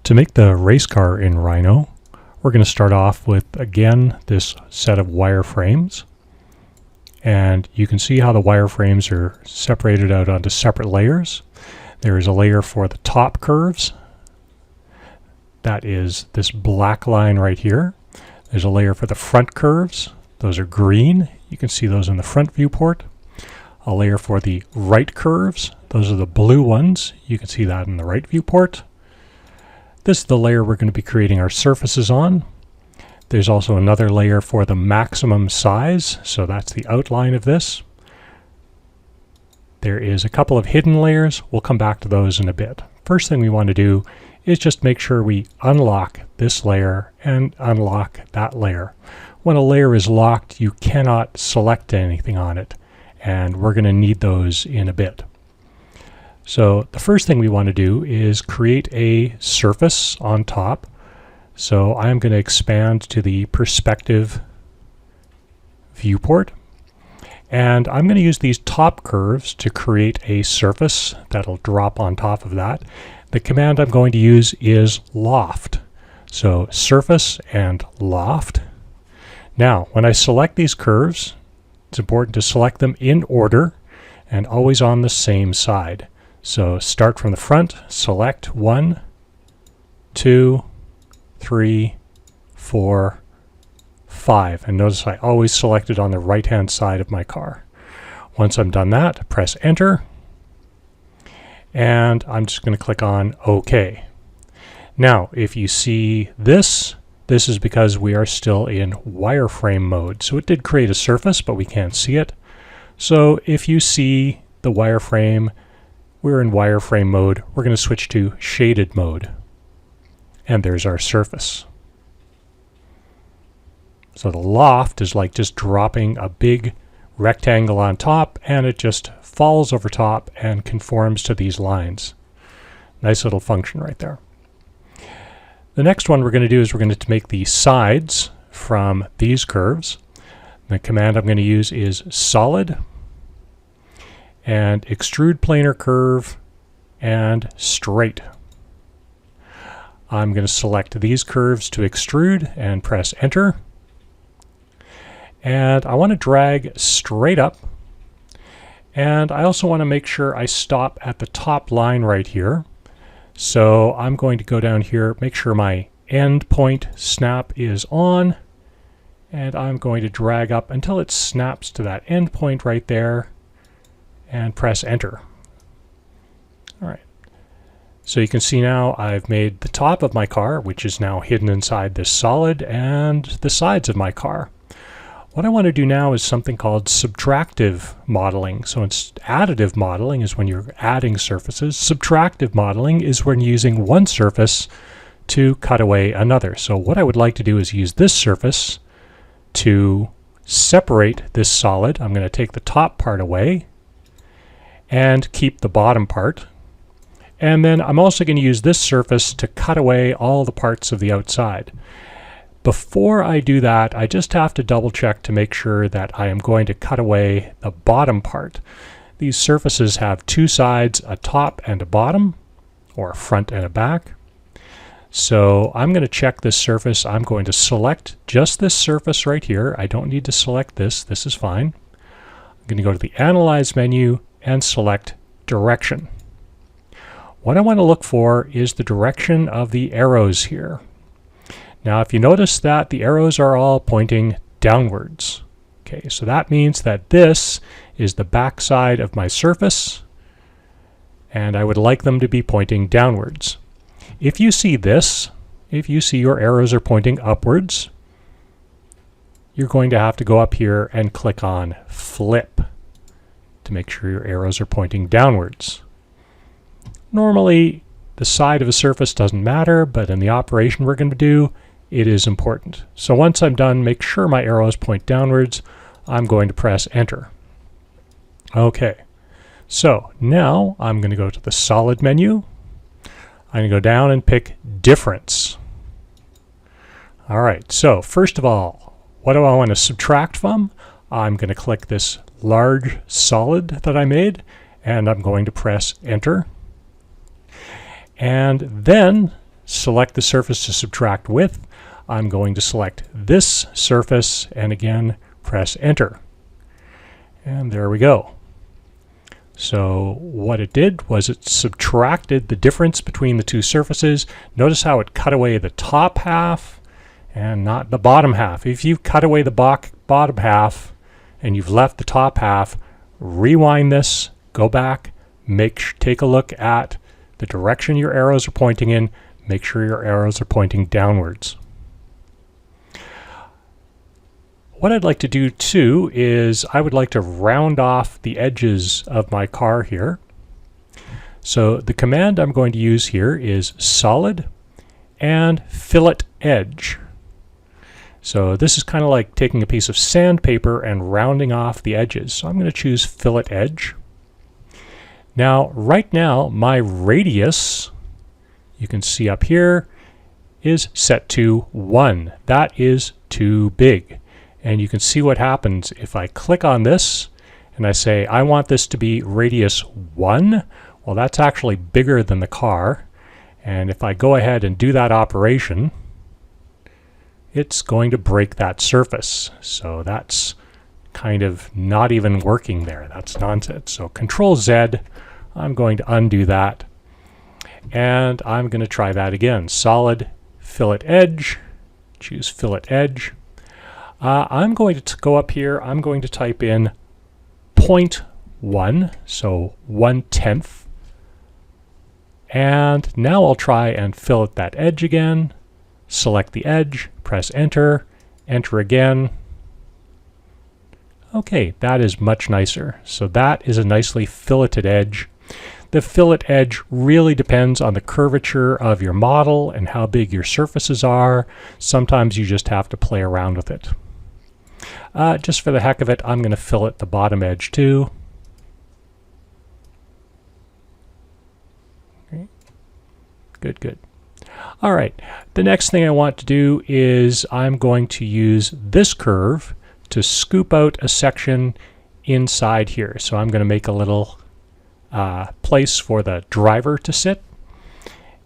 To make the race car in Rhino, we're going to start off with, again, this set of wireframes. And you can see how the wireframes are separated out onto separate layers. There is a layer for the top curves. That is this black line right here. There's a layer for the front curves. Those are green. You can see those in the front viewport. A layer for the right curves. Those are the blue ones. You can see that in the right viewport. This is the layer we're going to be creating our surfaces on. There's also another layer for the maximum size, so that's the outline of this. There is a couple of hidden layers. We'll come back to those in a bit. First thing we want to do is just make sure we unlock this layer and unlock that layer. When a layer is locked, you cannot select anything on it, and we're going to need those in a bit. So the first thing we want to do is create a surface on top. So I'm going to expand to the perspective viewport. And I'm going to use these top curves to create a surface that'll drop on top of that. The command I'm going to use is loft. So surface and loft. Now, when I select these curves, it's important to select them in order and always on the same side. So start from the front, select 1, 2, 3, 4, 5. And notice I always select it on the right-hand side of my car. Once I'm done that, press Enter. And I'm just going to click on OK. Now, if you see this is because we are still in wireframe mode. So it did create a surface, but we can't see it. So if you see the wireframe, we're in wireframe mode. We're going to switch to shaded mode. And there's our surface. So the loft is like just dropping a big rectangle on top, and it just falls over top and conforms to these lines. Nice little function right there. The next one we're going to do is we're going to make the sides from these curves. The command I'm going to use is solid and extrude planar curve and straight. I'm going to select these curves to extrude and press Enter. And I want to drag straight up. And I also want to make sure I stop at the top line right here. So I'm going to go down here, make sure my end point snap is on. And I'm going to drag up until it snaps to that end point right there. And press Enter. All right. So you can see now I've made the top of my car, which is now hidden inside this solid, and the sides of my car. What I want to do now is something called subtractive modeling. So it's additive modeling is when you're adding surfaces. Subtractive modeling is when you're using one surface to cut away another. So what I would like to do is use this surface to separate this solid. I'm going to take the top part away and keep the bottom part. And then I'm also going to use this surface to cut away all the parts of the outside. Before I do that, I just have to double check to make sure that I am going to cut away the bottom part. These surfaces have two sides, a top and a bottom, or a front and a back. So I'm going to check this surface. I'm going to select just this surface right here. I don't need to select this. This is fine. I'm going to go to the Analyze menu and select Direction. What I want to look for is the direction of the arrows here. Now, if you notice that the arrows are all pointing downwards. Okay, so that means that this is the back side of my surface, and I would like them to be pointing downwards. If you see this, if you see your arrows are pointing upwards, you're going to have to go up here and click on Flip to make sure your arrows are pointing downwards. Normally, the side of a surface doesn't matter, but in the operation we're going to do, it is important. So once I'm done, make sure my arrows point downwards. I'm going to press Enter. Okay, so now I'm going to go to the Solid menu. I'm going to go down and pick Difference. All right, so first of all, what do I want to subtract from? I'm going to click this large solid that I made, and I'm going to press Enter. And then select the surface to subtract with, I'm going to select this surface and again press enter. And there we go. So what it did was it subtracted the difference between the two surfaces. Notice how it cut away the top half and not the bottom half. If you cut away the bottom half and you've left the top half, rewind this, go back, take a look at the direction your arrows are pointing in, make sure your arrows are pointing downwards. What I'd like to do too is I would like to round off the edges of my car here. So the command I'm going to use here is solid and fillet edge. So this is kind of like taking a piece of sandpaper and rounding off the edges. So I'm going to choose fillet edge. Now, right now, my radius, you can see up here, is set to 1. That is too big. And you can see what happens if I click on this and I say, I want this to be radius 1. Well, that's actually bigger than the car. And if I go ahead and do that operation, it's going to break that surface. So that's kind of not even working there. That's nonsense. So Control Z, I'm going to undo that. And I'm going to try that again. Solid, fillet edge, choose fillet edge. I'm going to go up here, I'm going to type in 0.1, so 1/10. And now I'll try and fillet that edge again. Select the edge, press enter, enter again. Okay, that is much nicer. So that is a nicely filleted edge. The fillet edge really depends on the curvature of your model and how big your surfaces are. Sometimes you just have to play around with it. Just for the heck of it, I'm going to fillet the bottom edge too. Okay. Good, good. All right, the next thing I want to do is I'm going to use this curve to scoop out a section inside here. So I'm going to make a little place for the driver to sit.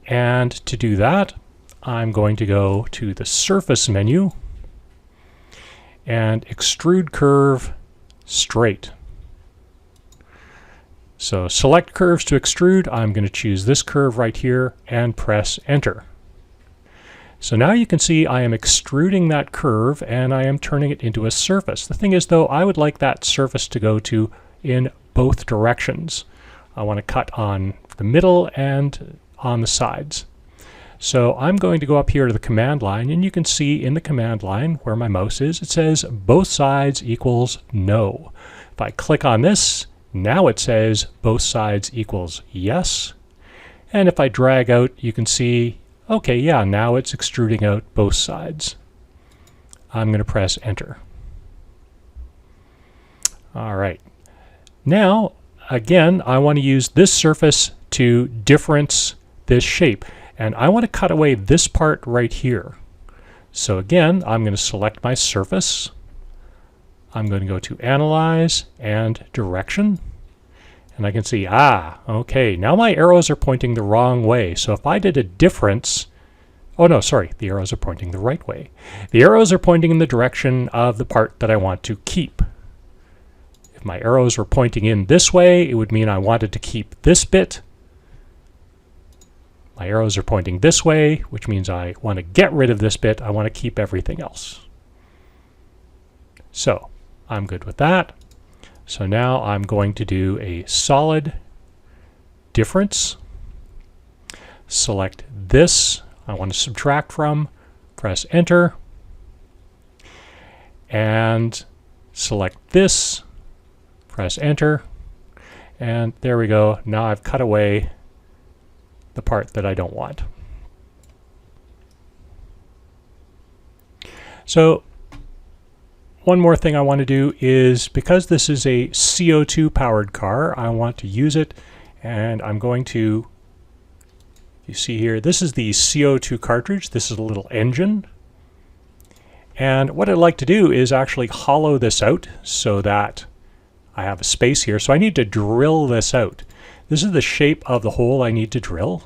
And to do that, I'm going to go to the Surface menu and Extrude Curve Straight. So select curves to extrude. I'm going to choose this curve right here and press enter. So now you can see I am extruding that curve and I am turning it into a surface. The thing is though, I would like that surface to go to in both directions. I want to cut on the middle and on the sides. So I'm going to go up here to the command line, and you can see in the command line where my mouse is, it says both sides equals no. If I click on this, now it says both sides equals yes. And if I drag out, you can see, okay, yeah, now it's extruding out both sides. I'm going to press enter. All right. Now, again, I want to use this surface to difference this shape. And I want to cut away this part right here. So again, I'm going to select my surface. I'm going to go to Analyze and Direction. And I can see, okay, now my arrows are pointing the wrong way. So if I did a difference, oh no, sorry, the arrows are pointing the right way. The arrows are pointing in the direction of the part that I want to keep. If my arrows were pointing in this way, it would mean I wanted to keep this bit. My arrows are pointing this way, which means I want to get rid of this bit. I want to keep everything else. So I'm good with that. So now I'm going to do a solid difference. Select this. I want to subtract from. Press enter. And select this. Press enter. And there we go. Now I've cut away the part that I don't want. So one more thing I want to do is, because this is a CO2 powered car, I want to use it, and I'm going to, you see here, this is the CO2 cartridge. This is a little engine. And what I'd like to do is actually hollow this out so that I have a space here. So I need to drill this out. This is the shape of the hole I need to drill.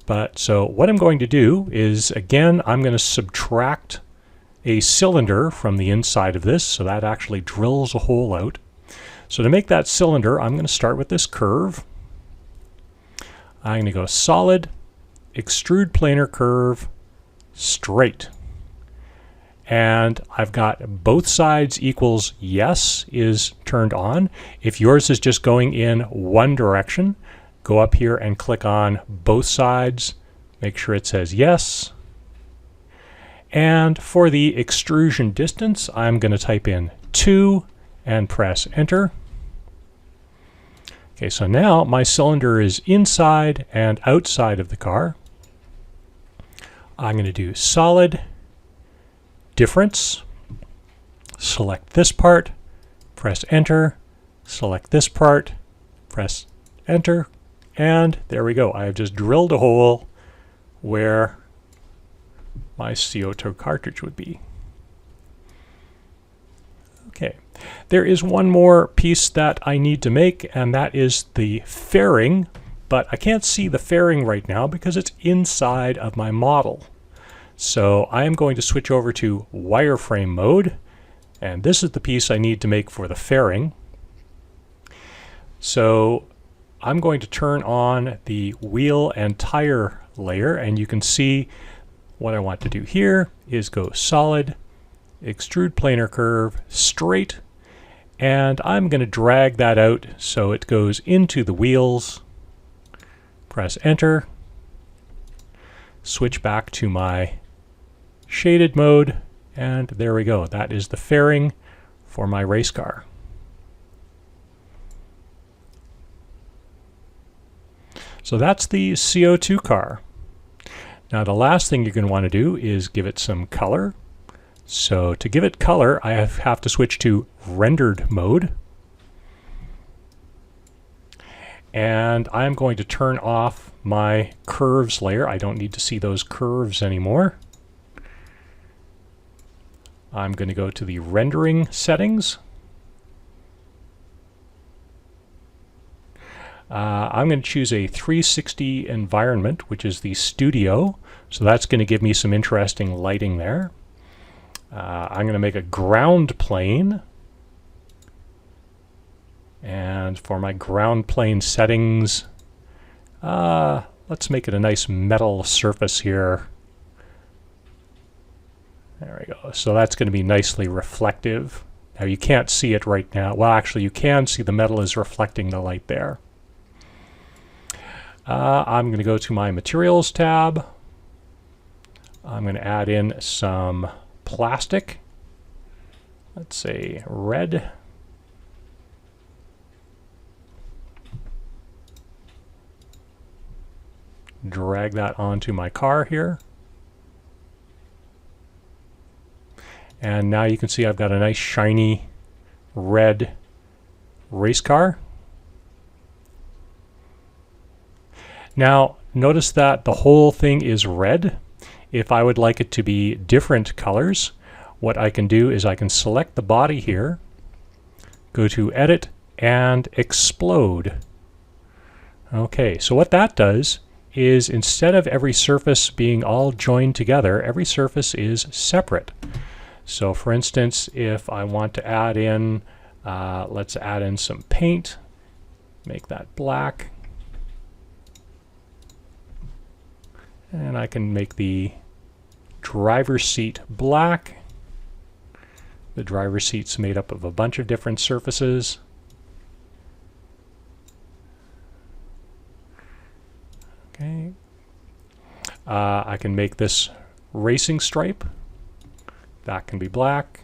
But so what I'm going to do is, again, I'm going to subtract a cylinder from the inside of this, so that actually drills a hole out. So to make that cylinder, I'm going to start with this curve. I'm going to go solid, extrude planar curve, straight. And I've got both sides equals yes is turned on. If yours is just going in one direction, go up here and click on both sides. Make sure it says yes. And for the extrusion distance, I'm going to type in 2 and press enter. Okay, so now my cylinder is inside and outside of the car. I'm going to do solid, difference, select this part, press enter, select this part, press enter, and there we go. I have just drilled a hole where my CO2 cartridge would be. Okay, there is one more piece that I need to make, and that is the fairing, but I can't see the fairing right now because it's inside of my model. So I am going to switch over to wireframe mode, and this is the piece I need to make for the fairing. So I'm going to turn on the wheel and tire layer, and you can see what I want to do here is go solid, extrude planar curve, straight, and I'm going to drag that out so it goes into the wheels. Press enter, switch back to my shaded mode, and there we go. That is the fairing for my race car. So that's the CO2 car. Now the last thing you're going to want to do is give it some color. So to give it color, I have to switch to rendered mode. And I'm going to turn off my curves layer. I don't need to see those curves anymore. I'm going to go to the rendering settings. I'm going to choose a 360 environment, which is the studio. So that's going to give me some interesting lighting there. I'm going to make a ground plane. And for my ground plane settings, let's make it a nice metal surface here. There we go. So that's going to be nicely reflective. Now you can't see it right now. Well, actually you can see the metal is reflecting the light there. I'm going to go to my materials tab. I'm going to add in some plastic. Let's say red. Drag that onto my car here. And now you can see I've got a nice shiny red race car. Now notice that the whole thing is red. If I would like it to be different colors, what I can do is I can select the body here, go to Edit, and Explode. Okay, so what that does is instead of every surface being all joined together, every surface is separate. So for instance, if I want to add in, let's add in some paint, make that black. And I can make the driver's seat black. The driver's seat's made up of a bunch of different surfaces. Okay. I can make this racing stripe. That can be black.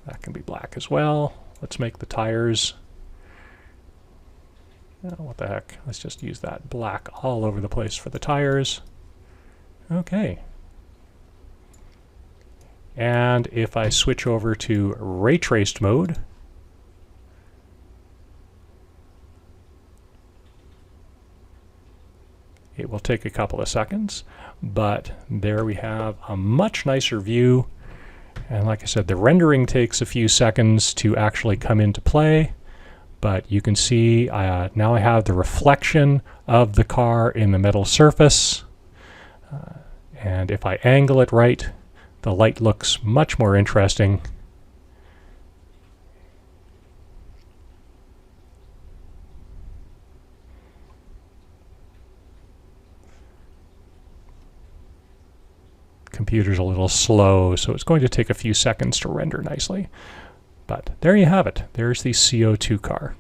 That can be black as well. Let's make the tires. Oh, what the heck? Let's just use that black all over the place for the tires. Okay. And if I switch over to ray traced mode, it will take a couple of seconds, but there we have a much nicer view. And like I said, the rendering takes a few seconds to actually come into play, but you can see now I have the reflection of the car in the metal surface. And if I angle it right, the light looks much more interesting. Computer's a little slow, so it's going to take a few seconds to render nicely. But there you have it. There's the CO2 car.